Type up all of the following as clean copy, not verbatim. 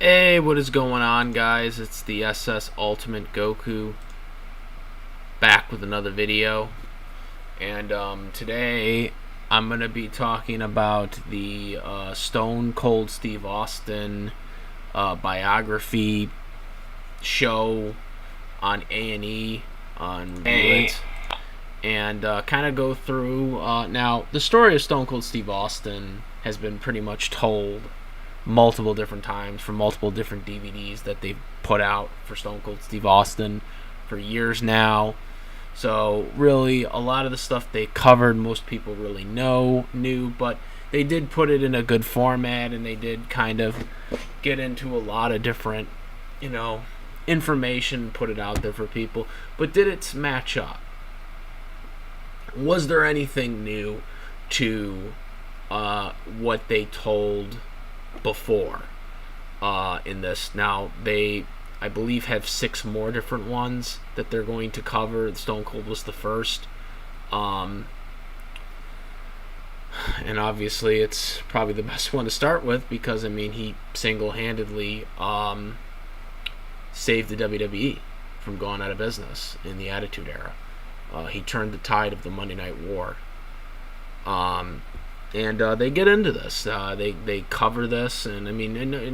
Hey, what is going on, guys? It's the SS Ultimate Goku back with another video. And today I'm going to be talking about the Stone Cold Steve Austin biography show on A&E on A&E. And kind of go through. Now, the story of Stone Cold Steve Austin has been pretty much told multiple different times from multiple different DVDs that they've put out for Stone Cold Steve Austin for years now. So really, a lot of the stuff they covered, most people really knew, but they did put it in a good format, and they did kind of get into a lot of different, information, put it out there for people. But did it match up? Was there anything new to what they told before in this? Now, they, I believe, have 6 more different ones that they're going to cover. Stone Cold was the first. And obviously it's probably the best one to start with because, he single-handedly saved the WWE from going out of business in the Attitude Era. He turned the tide of the Monday Night War. And they get into this. They cover this, and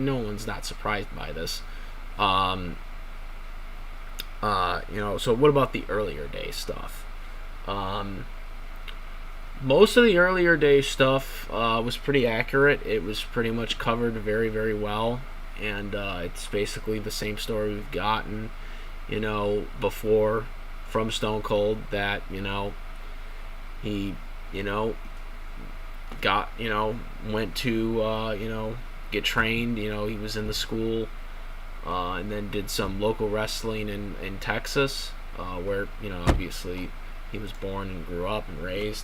no one's not surprised by this. So what about the earlier day stuff? Most of the earlier day stuff was pretty accurate. It was pretty much covered very, very well, and it's basically the same story we've gotten, before from Stone Cold, that, he, got, went to, get trained. He was in the school, and then did some local wrestling in Texas, where, obviously he was born and grew up and raised.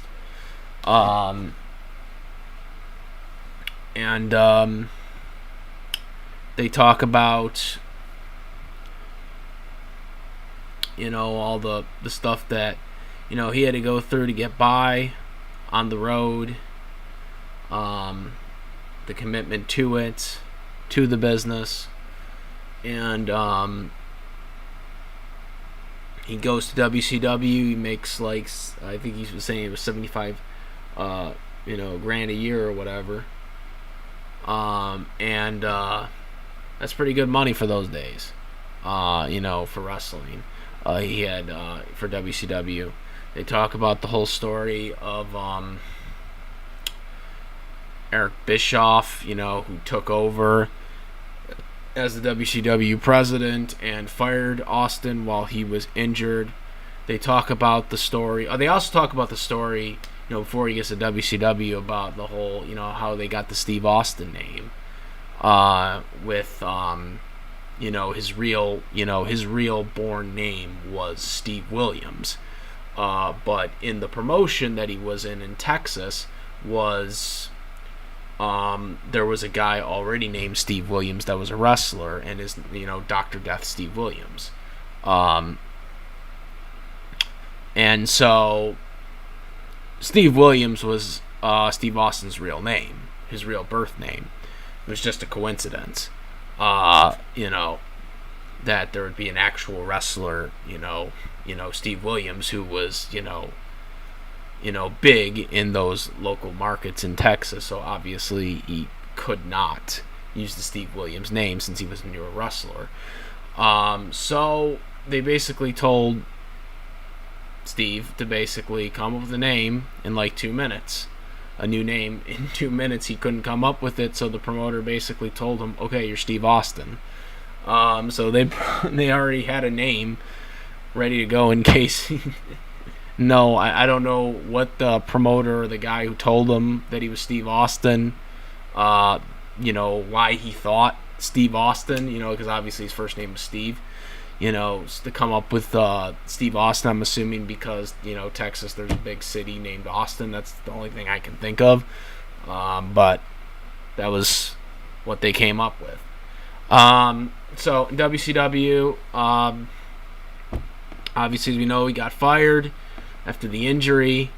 They talk about, all the stuff that, he had to go through to get by on the road, the commitment to it, to the business, and he goes to WCW. He makes, like, I think he was saying it was 75 grand a year or whatever, and that's pretty good money for those days, for wrestling. He had for WCW. They talk about the whole story of Eric Bischoff, who took over as the WCW president and fired Austin while he was injured. They talk about the story. They also talk about the story, before he gets to WCW, about the whole, how they got the Steve Austin name, with his real born name was Steve Williams. But in the promotion that he was in Texas, there was a guy already named Steve Williams that was a wrestler, and is, Dr. Death Steve Williams. And so Steve Williams was Steve Austin's real name, his real birth name. It was just a coincidence, that there would be an actual wrestler, Steve Williams, who was, big in those local markets in Texas. So obviously he could not use the Steve Williams name since he was a newer wrestler. So they basically told Steve to basically come up with a name in like 2 minutes. A new name in 2 minutes. He couldn't come up with it, so the promoter basically told him, okay, you're Steve Austin. So they already had a name ready to go in case. No, I don't know what the promoter or the guy who told him that he was Steve Austin, why he thought Steve Austin, because obviously his first name was Steve, to come up with Steve Austin. I'm assuming because, Texas, there's a big city named Austin. That's the only thing I can think of. But that was what they came up with. So WCW, obviously, as we know, he got fired after the injury.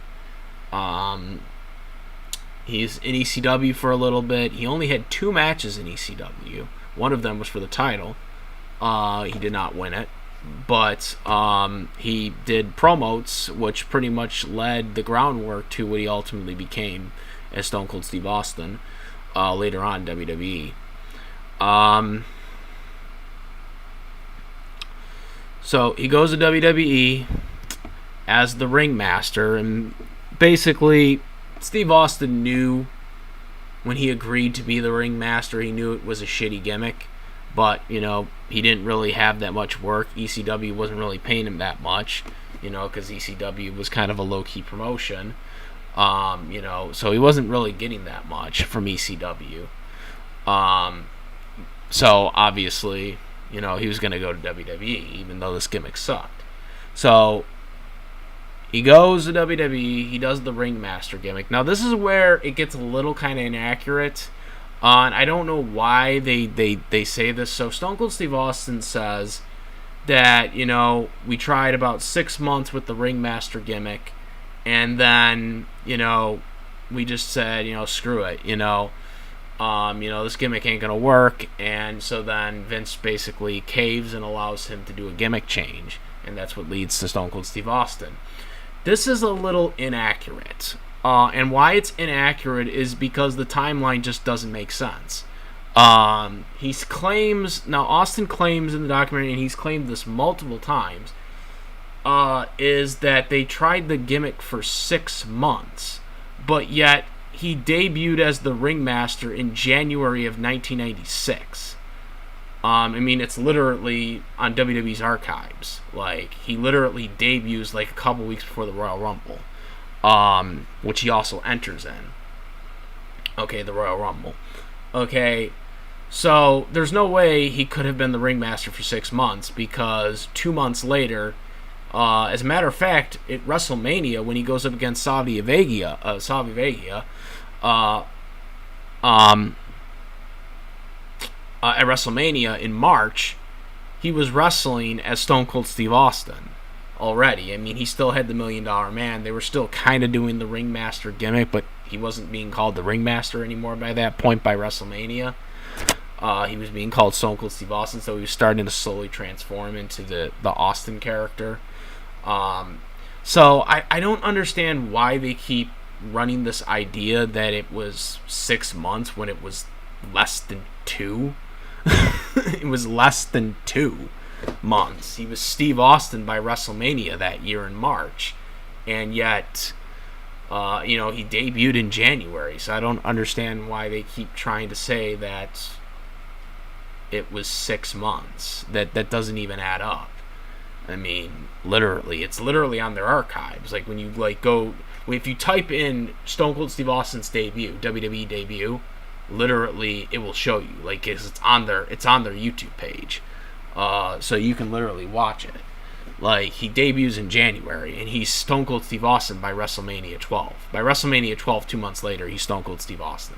He's in ECW for a little bit. He only had 2 matches in ECW, One of them was for the title. He did not win it, but he did promotes, which pretty much led the groundwork to what he ultimately became as Stone Cold Steve Austin later on in WWE. So he goes to WWE as the ringmaster, and basically Steve Austin knew when he agreed to be the ringmaster, he knew it was a shitty gimmick, but he didn't really have that much work. ECW wasn't really paying him that much, because ECW was kind of a low-key promotion, so he wasn't really getting that much from ECW. So obviously, he was going to go to WWE, even though this gimmick sucked. So he goes to WWE, he does the ringmaster gimmick. Now, this is where it gets a little kind of inaccurate, and I don't know why they say this. So Stone Cold Steve Austin says that, we tried about 6 months with the ringmaster gimmick, and then, we just said, screw it, this gimmick ain't gonna work, and so then Vince basically caves and allows him to do a gimmick change, and that's what leads to Stone Cold Steve Austin. This is a little inaccurate, and why it's inaccurate is because the timeline just doesn't make sense. Austin claims in the documentary, and he's claimed this multiple times, is that they tried the gimmick for 6 months, but yet he debuted as the ringmaster in January of 1996. It's literally on WWE's archives. Like, he literally debuts like a couple weeks before the Royal Rumble, which he also enters in. Okay, the Royal Rumble. Okay, so there's no way he could have been the ringmaster for 6 months, because 2 months later, as a matter of fact, at WrestleMania, when he goes up against Savio Vega, at WrestleMania in March, he was wrestling as Stone Cold Steve Austin already. He still had the $1 Million Man. They were still kind of doing the ringmaster gimmick, but he wasn't being called the ringmaster anymore by that point by WrestleMania. He was being called Stone Cold Steve Austin, so he was starting to slowly transform into the Austin character. So I don't understand why they keep running this idea that it was 6 months when it was less than 2. It was less than 2 months. He was Steve Austin by WrestleMania that year in March, and yet he debuted in January. So I don't understand why they keep trying to say that it was 6 months. That doesn't even add up. Literally, it's literally on their archives. Like, when you go, if you type in Stone Cold Steve Austin's debut, WWE debut, literally it will show you. Like, it's on their YouTube page, so you can literally watch it. Like, he debuts in January, and he's Stone Cold Steve Austin by WrestleMania 12. By WrestleMania 12, 2 months later, he's Stone Cold Steve Austin.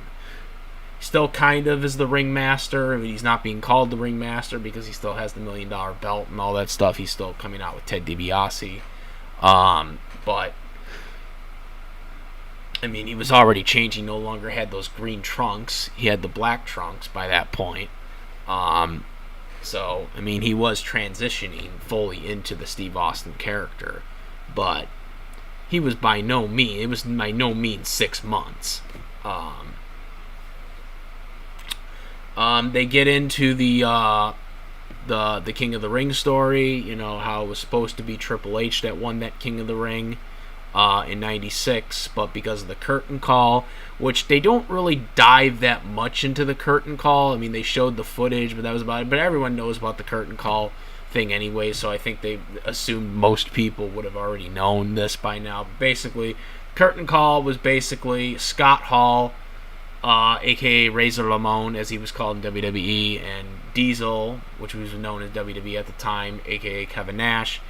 Still kind of is the ringmaster. He's not being called the ringmaster because he still has the $1 Million belt and all that stuff. He's still coming out with Ted DiBiase, but he was already changing. He no longer had those green trunks. He had the black trunks by that point. So, he was transitioning fully into the Steve Austin character. But it was by no means 6 months. They get into the King of the Ring story, how it was supposed to be Triple H that won that King of the Ring in 96, but because of the curtain call, which they don't really dive that much into the curtain call. They showed the footage, but that was about it. But everyone knows about the curtain call thing anyway, so I think they assumed most people would have already known this by now. Basically, curtain call was basically Scott Hall, aka Razor Ramon, as he was called in WWE, and Diesel, which was known as WWE at the time, aka Kevin Nash,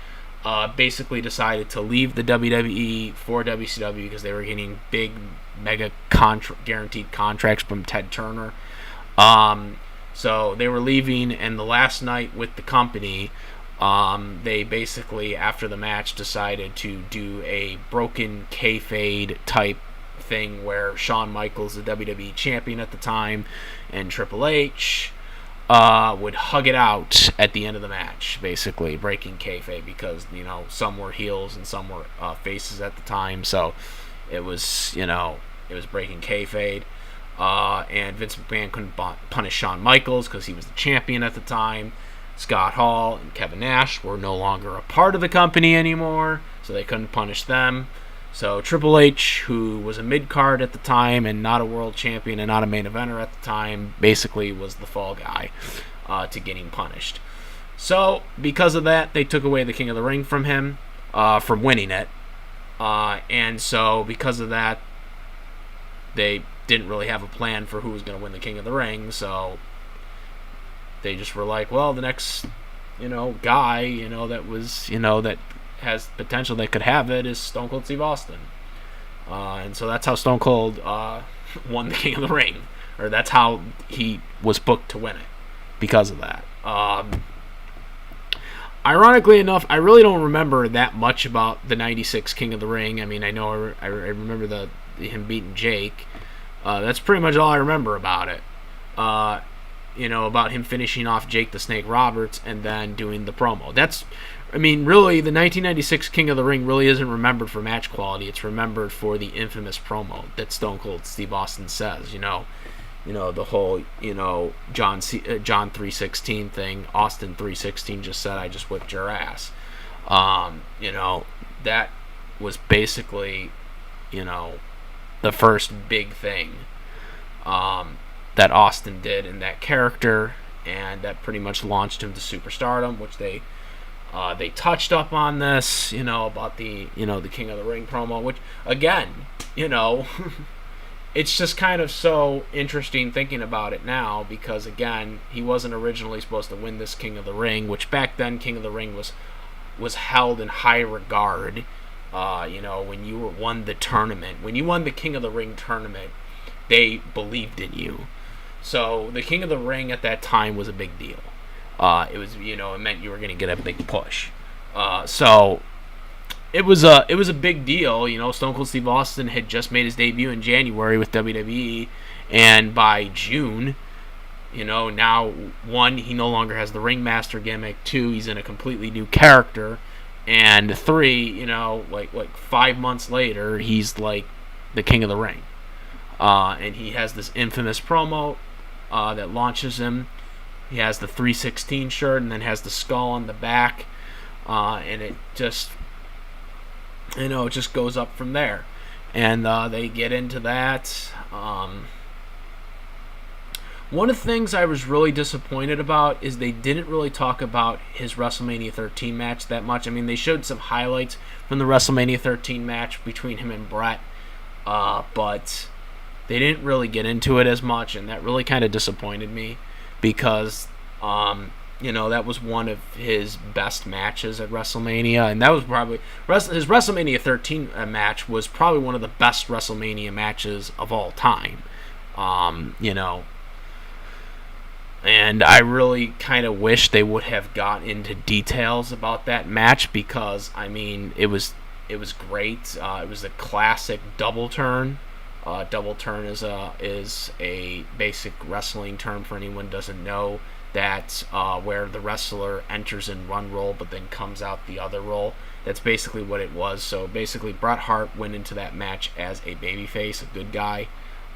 basically decided to leave the WWE for WCW because they were getting big, mega guaranteed contracts from Ted Turner. So they were leaving, and the last night with the company, they basically, after the match, decided to do a broken kayfabe type thing where Shawn Michaels, the WWE champion at the time, and Triple H would hug it out at the end of the match, basically breaking kayfabe, because some were heels and some were faces at the time, so it was breaking kayfabe. And Vince McMahon couldn't punish Shawn Michaels because he was the champion at the time. Scott Hall and Kevin Nash were no longer a part of the company anymore, so they couldn't punish them. So Triple H, who was a mid-card at the time and not a world champion and not a main eventer at the time, basically was the fall guy to getting punished. So because of that, they took away the King of the Ring from him, from winning it. And so because of that, they didn't really have a plan for who was going to win the King of the Ring, so they just were like, well, the next, guy, that has potential that could have it is Stone Cold Steve Austin. And so that's how Stone Cold won the King of the Ring, or that's how he was booked to win it, because of that. Ironically enough, I really don't remember that much about the '96 King of the Ring. I mean, I know I remember him beating Jake. That's pretty much all I remember about it. About him finishing off Jake the Snake Roberts and then doing the promo. Really, the 1996 King of the Ring really isn't remembered for match quality. It's remembered for the infamous promo that Stone Cold Steve Austin says. The whole, John 3:16 thing. Austin 3:16 just said, "I just whipped your ass." That was basically, the first big thing that Austin did in that character, and that pretty much launched him to superstardom, which they touched up on this, about the King of the Ring promo, which, again, it's just kind of so interesting thinking about it now, because, again, he wasn't originally supposed to win this King of the Ring, which back then King of the Ring was held in high regard. When you won the tournament, when you won the King of the Ring tournament, they believed in you. So the King of the Ring at that time was a big deal. It was, it meant you were going to get a big push. So it was a big deal. Stone Cold Steve Austin had just made his debut in January with WWE, and by June, now, one, he no longer has the Ringmaster gimmick. Two, he's in a completely new character. And three, like 5 months later, he's like the King of the Ring. And he has this infamous promo that launches him. He has the 3:16 shirt and then has the skull on the back. And it just, it just goes up from there. And they get into that. One of the things I was really disappointed about is they didn't really talk about his WrestleMania 13 match that much. I mean, they showed some highlights from the WrestleMania 13 match between him and Brett, but they didn't really get into it as much, and that really kind of disappointed me, because, that was one of his best matches at WrestleMania, and that was probably his WrestleMania 13 match was probably one of the best WrestleMania matches of all time. And I really kind of wish they would have got into details about that match, because, it was great. It was a classic double turn. Double turn is a basic wrestling term for anyone who doesn't know, that where the wrestler enters in one role but then comes out the other role. That's basically what it was. So basically, Bret Hart went into that match as a babyface, a good guy,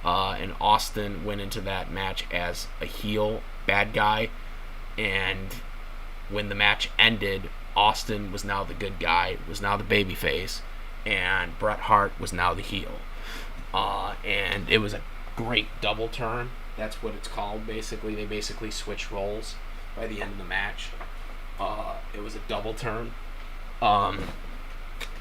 and Austin went into that match as a heel, bad guy. And when the match ended, Austin was now the good guy, was now the babyface, and Bret Hart was now the heel. And it was a great double turn. That's what it's called, basically. They basically switched roles by the end of the match. It was a double turn.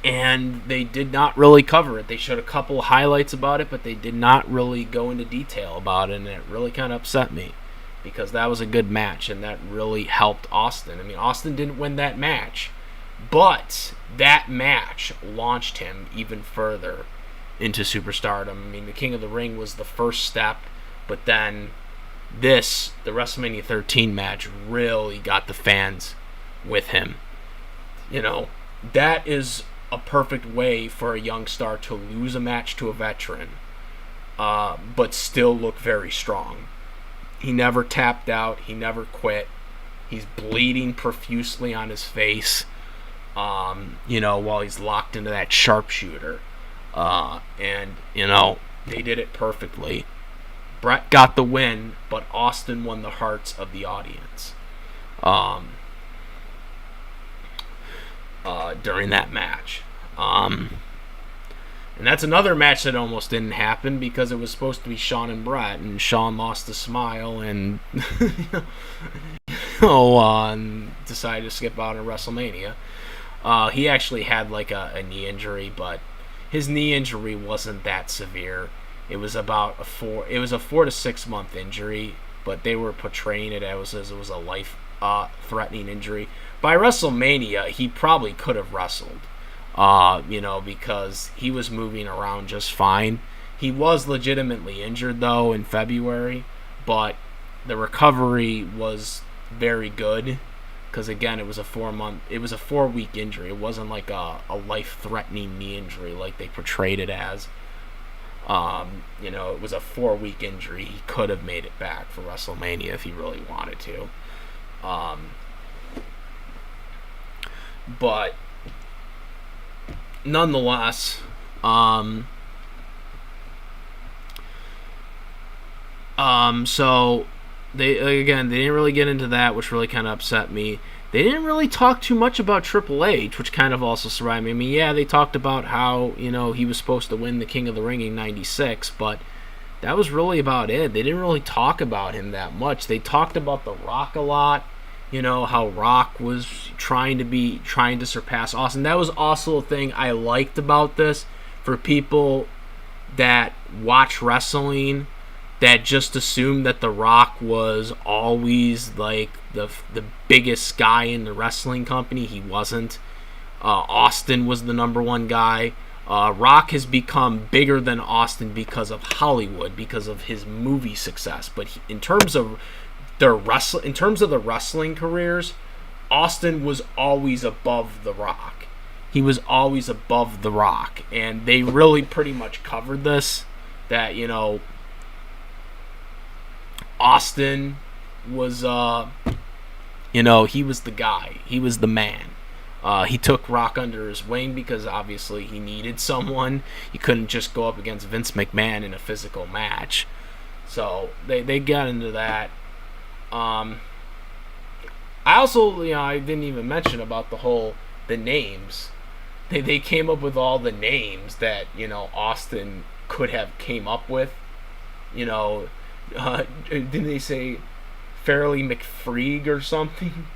And they did not really cover it. They showed a couple highlights about it, but they did not really go into detail about it, and it really kind of upset me, because that was a good match, and that really helped Austin. Austin didn't win that match, but that match launched him even further into superstardom. The King of the Ring was the first step, but then the WrestleMania 13 match really got the fans with him. That is a perfect way for a young star to lose a match to a veteran, but still look very strong. He never tapped out. He never quit. He's bleeding profusely on his face, while he's locked into that sharpshooter. And they did it perfectly. Bret got the win, but Austin won the hearts of the audience during that match. And that's another match that almost didn't happen because it was supposed to be Shawn and Bret, and Shawn lost a smile and decided to skip out on WrestleMania. He actually had like a knee injury, but his knee injury wasn't that severe. It was about a 4 to 6 month injury, but they were portraying it as it was a life threatening injury. By WrestleMania, he probably could have wrestled. Because he was moving around just fine. He was legitimately injured though in February, but the recovery was very good because again it was a 4-week injury. It wasn't like a life-threatening knee injury like they portrayed it as. It was a 4-week injury. He could have made it back for WrestleMania if he really wanted to. But nonetheless, so they didn't really get into that, which really kind of upset me. They didn't really talk too much about Triple H, which kind of also surprised me. I mean, yeah, they talked about how, he was supposed to win the King of the Ring in '96, but that was really about it. They didn't really talk about him that much. They talked about The Rock a lot. How Rock was trying to surpass Austin. That was also a thing I liked about this for people that watch wrestling that just assumed that The Rock was always like the biggest guy in the wrestling company. He wasn't. Austin was the number one guy. Rock has become bigger than Austin because of Hollywood, because of his movie success. But in terms of the wrestling careers, Austin was always above The Rock. He was always above The Rock, and they really pretty much covered this. That Austin was, he was the guy. He was the man. He took Rock under his wing because obviously he needed someone. He couldn't just go up against Vince McMahon in a physical match. So they got into that. I also, I didn't even mention about the names. They came up with all the names that, Austin could have came up with. Didn't they say Fairly McFreeg or something?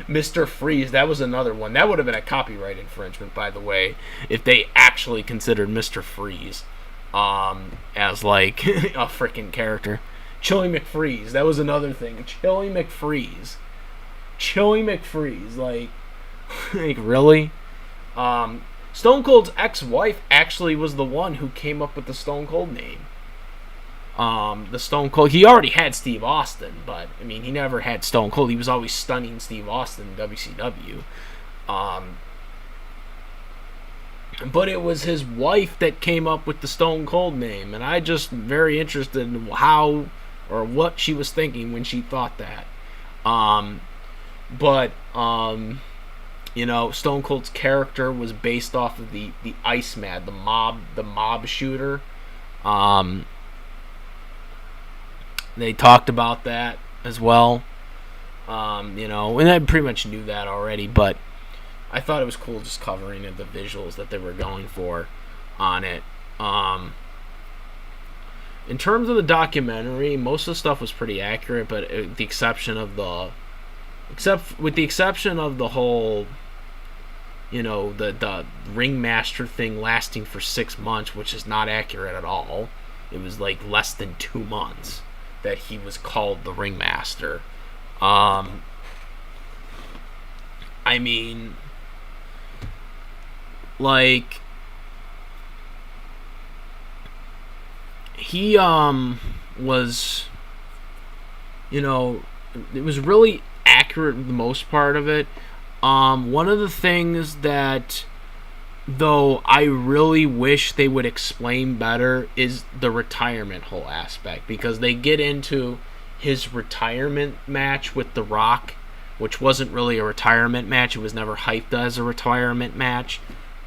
Mr. Freeze, that was another one. That would have been a copyright infringement, by the way, if they actually considered Mr. Freeze as like a freaking character. Chili McFreeze, that was another thing. Chili McFreeze, like really? Stone Cold's ex-wife actually was the one who came up with the Stone Cold name. The Stone Cold, he already had Steve Austin, but I mean he never had Stone Cold. He was always stunning Steve Austin in WCW. But it was his wife that came up with the Stone Cold name, and I just very interested in how or what she was thinking when she thought that. Stone Cold's character was based off of the Iceman, the mob shooter. They talked about that as well. And I pretty much knew that already, but I thought it was cool just covering the visuals that they were going for on it. In terms of the documentary, most of the stuff was pretty accurate, but with the exception of the whole, the ringmaster thing lasting for 6 months, which is not accurate at all. It was like less than 2 months that he was called the ringmaster. I mean, like, he was, it was really accurate for the most part of it. One of the things that though I really wish they would explain better, is the retirement whole aspect, because they get into his retirement match with The Rock, which wasn't really a retirement match. It was never hyped as a retirement match,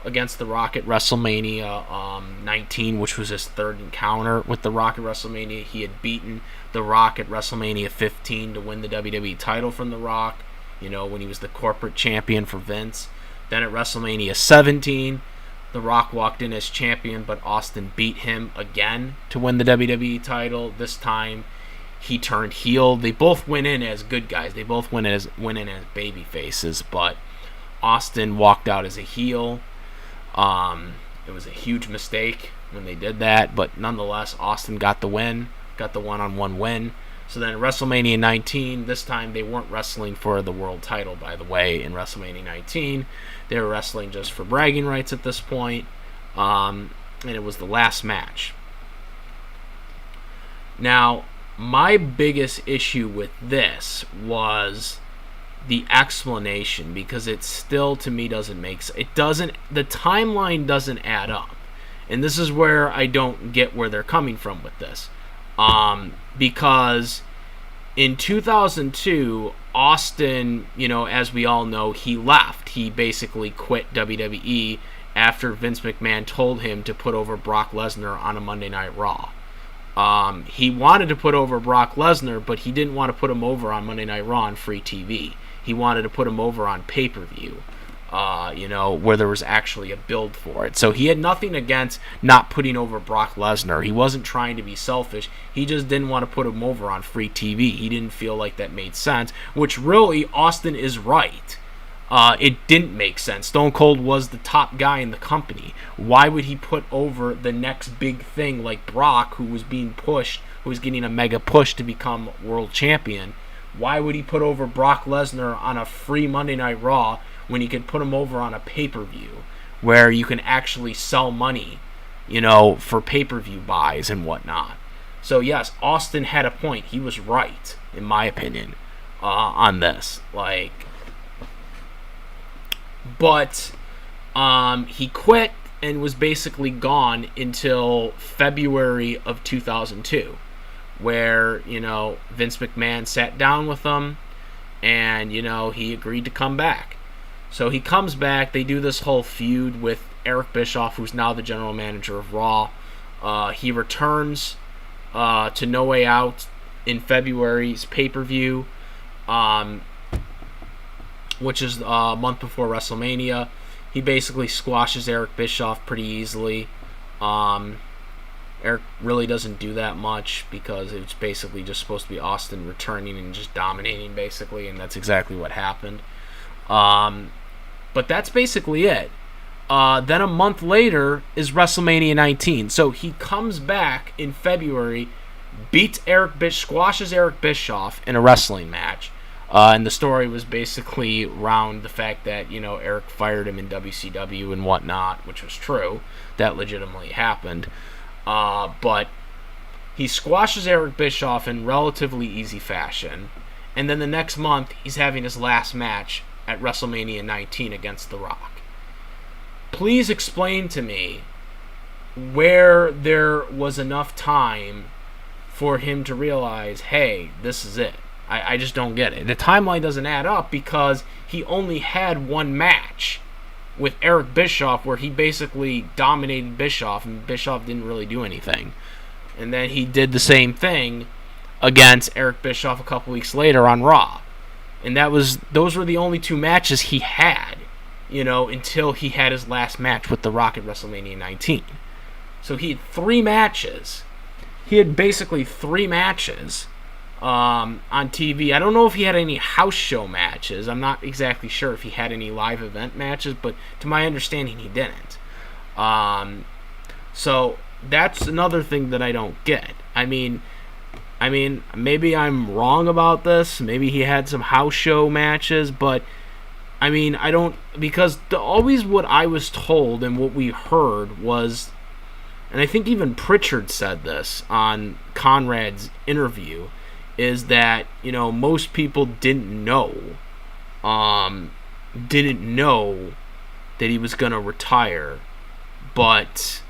against The Rock at WrestleMania 19, which was his third encounter with The Rock at WrestleMania. He had beaten The Rock at WrestleMania 15 to win the WWE title from The Rock, when he was the corporate champion for Vince. Then at WrestleMania 17, The Rock walked in as champion, but Austin beat him again to win the WWE title. This time, he turned heel. They both went in as good guys. They both went in as baby faces, but Austin walked out as a heel. It was a huge mistake when they did that, but nonetheless, Austin got the win, got the one-on-one win. So then WrestleMania 19, this time they weren't wrestling for the world title, by the way, in WrestleMania 19. They were wrestling just for bragging rights at this point, and it was the last match. Now, my biggest issue with this was the explanation, because it still, to me, doesn't make sense. The timeline doesn't add up. And this is where I don't get where they're coming from with this. Because in 2002, Austin, as we all know, he left. He basically quit WWE after Vince McMahon told him to put over Brock Lesnar on a Monday Night Raw. He wanted to put over Brock Lesnar, but he didn't want to put him over on Monday Night Raw on free TV. He wanted to put him over on pay-per-view, where there was actually a build for it. So he had nothing against not putting over Brock Lesnar. He wasn't trying to be selfish. He just didn't want to put him over on free TV. He didn't feel like that made sense, which really, Austin is right. It didn't make sense. Stone Cold was the top guy in the company. Why would he put over the next big thing like Brock, who was being pushed, who was getting a mega push to become world champion? Why would he put over Brock Lesnar on a free Monday Night Raw when he could put him over on a pay-per-view where you can actually sell money, for pay-per-view buys and whatnot? So yes, Austin had a point. He was right, in my opinion, on this. But he quit and was basically gone until February of 2002, where, Vince McMahon sat down with him and, he agreed to come back. So he comes back. They do this whole feud with Eric Bischoff, who's now the general manager of Raw. He returns to No Way Out in February's pay-per-view, which is a month before WrestleMania. He basically squashes Eric Bischoff pretty easily. Eric really doesn't do that much because it's basically just supposed to be Austin returning and just dominating, basically, and that's exactly what happened. But that's basically it. Then a month later is WrestleMania 19. So he comes back in February, squashes Eric Bischoff in a wrestling match. And the story was basically around the fact that, Eric fired him in WCW and whatnot, which was true. That legitimately happened. But he squashes Eric Bischoff in relatively easy fashion. And then the next month, he's having his last match at WrestleMania 19 against The Rock. Please explain to me where there was enough time for him to realize, hey, this is it. I just don't get it. The timeline doesn't add up because he only had one match with Eric Bischoff where he basically dominated Bischoff and Bischoff didn't really do anything. And then he did the same thing against Eric Bischoff a couple weeks later on Raw. And those were the only two matches he had, until he had his last match with The Rock at WrestleMania 19. So he had three matches. He had basically three matches on TV. I don't know if he had any house show matches. I'm not exactly sure if he had any live event matches, but to my understanding, he didn't. So that's another thing that I don't get. I mean, maybe I'm wrong about this. Maybe he had some house show matches, but I don't, because always what I was told and what we heard was, and I think even Pritchard said this on Conrad's interview, is that, that that he was going to retire, but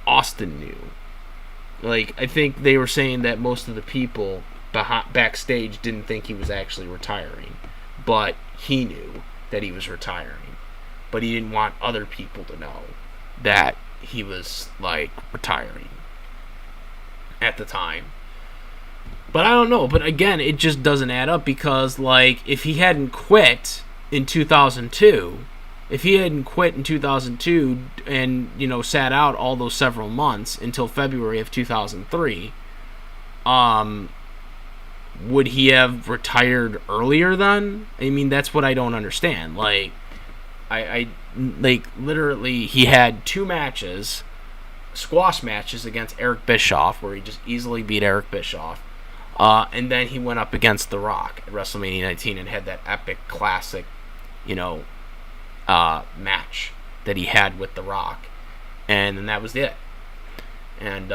Austin knew. Like, I think they were saying that most of the people backstage didn't think he was actually retiring, but he knew that he was retiring. But he didn't want other people to know that he was, like, retiring at the time. But I don't know. But again, it just doesn't add up because, like, if he hadn't quit in 2002, and, you know, sat out all those several months until February of 2003, would he have retired earlier then? I mean, that's what I don't understand. Like, I like, literally, he had 2 matches, squash matches against Eric Bischoff, where he just easily beat Eric Bischoff. And then he went up against The Rock at WrestleMania 19 and had that epic, classic, you know, match that he had with The Rock. And then that was it. And,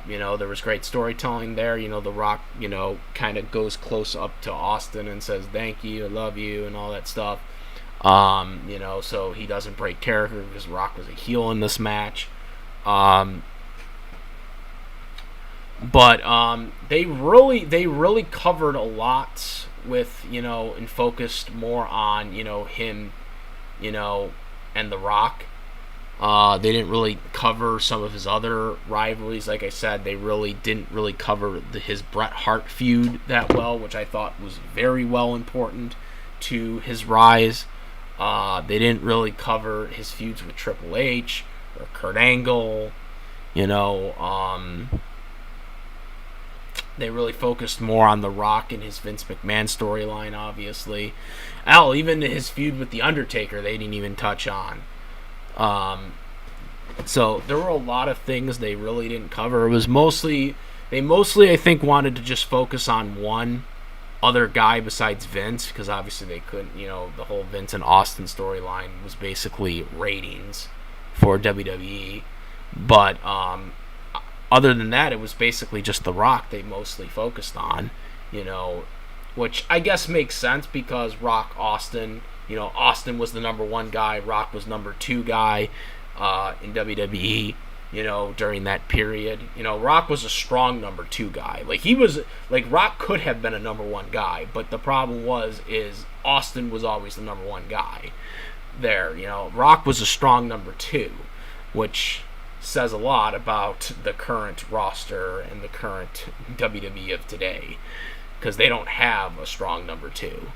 you know, there was great storytelling there. You know, The Rock, you know, kind of goes close up to Austin and says, thank you, I love you, and all that stuff. You know, so he doesn't break character because Rock was a heel in this match. But they really covered a lot with, you know, and focused more on, you know, him, you know, and The Rock. They didn't really cover some of his other rivalries. Like I said, they really didn't really cover his Bret Hart feud that well, which I thought was very well important to his rise. They didn't really cover his feuds with Triple H or Kurt Angle. You know, they really focused more on The Rock and his Vince McMahon storyline, obviously. Hell, even his feud with The Undertaker, they didn't even touch on. So there were a lot of things they really didn't cover. It was mostly, I think, wanted to just focus on one other guy besides Vince, because obviously they couldn't, you know, the whole Vince and Austin storyline was basically ratings for WWE. But other than that, it was basically just The Rock they mostly focused on, you know, which I guess makes sense because Rock, Austin, you know, Austin was the number 1 guy, Rock was number 2 guy in WWE, you know, during that period. You know, Rock was a strong number 2 guy. Like, he was, like, Rock could have been a number 1 guy, but the problem is Austin was always the number 1 guy there. You know, Rock was a strong number 2, which says a lot about the current roster and the current WWE of today, because they don't have a strong number 2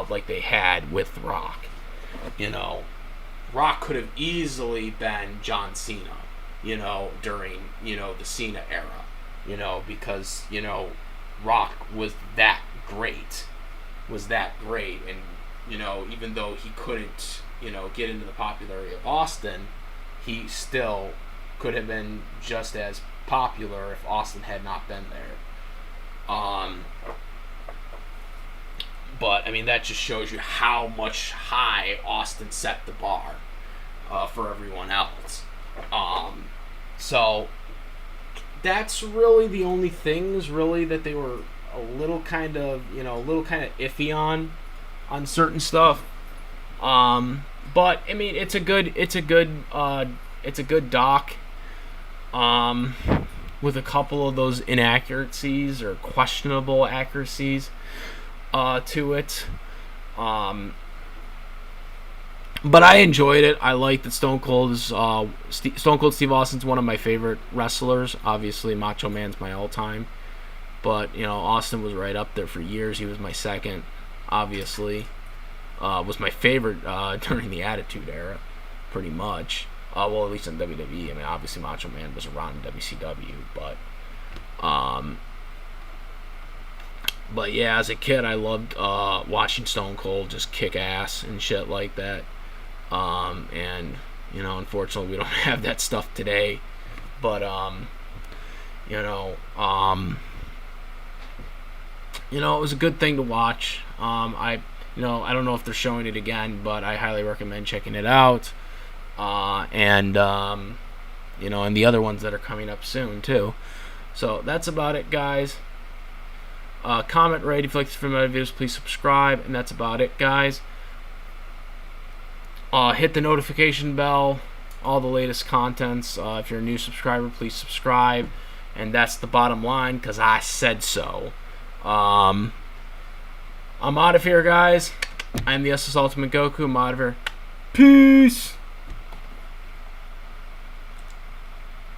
like they had with Rock. You know, Rock could have easily been John Cena, you know, during, you know, the Cena era, you know, because, you know, Rock was that great, and, you know, even though he couldn't, you know, get into the popularity of Austin, he still could have been just as popular if Austin had not been there. But, I mean, that just shows you how much high Austin set the bar for everyone else. So, that's really the only things, really, that they were a little kind of iffy on certain stuff. But, I mean, it's a good doc. With a couple of those inaccuracies or questionable accuracies to it. But I enjoyed it. I like that Stone Cold Steve Austin's one of my favorite wrestlers. Obviously, Macho Man's my all-time. But, you know, Austin was right up there for years. He was my second, obviously. Was my favorite during the Attitude Era, pretty much. Well, at least in WWE. I mean, obviously Macho Man was around in WCW, but yeah, as a kid, I loved watching Stone Cold just kick ass and shit like that. And, you know, unfortunately, we don't have that stuff today. But, you know, it was a good thing to watch. I don't know if they're showing it again, but I highly recommend checking it out. And the other ones that are coming up soon, too. So, that's about it, guys. Comment, rate, if you like this from my videos, please subscribe, and that's about it, guys. Hit the notification bell, all the latest contents. If you're a new subscriber, please subscribe. And that's the bottom line, because I said so. I'm out of here, guys. I'm the SS Ultimate Goku. I'm out of here. Peace.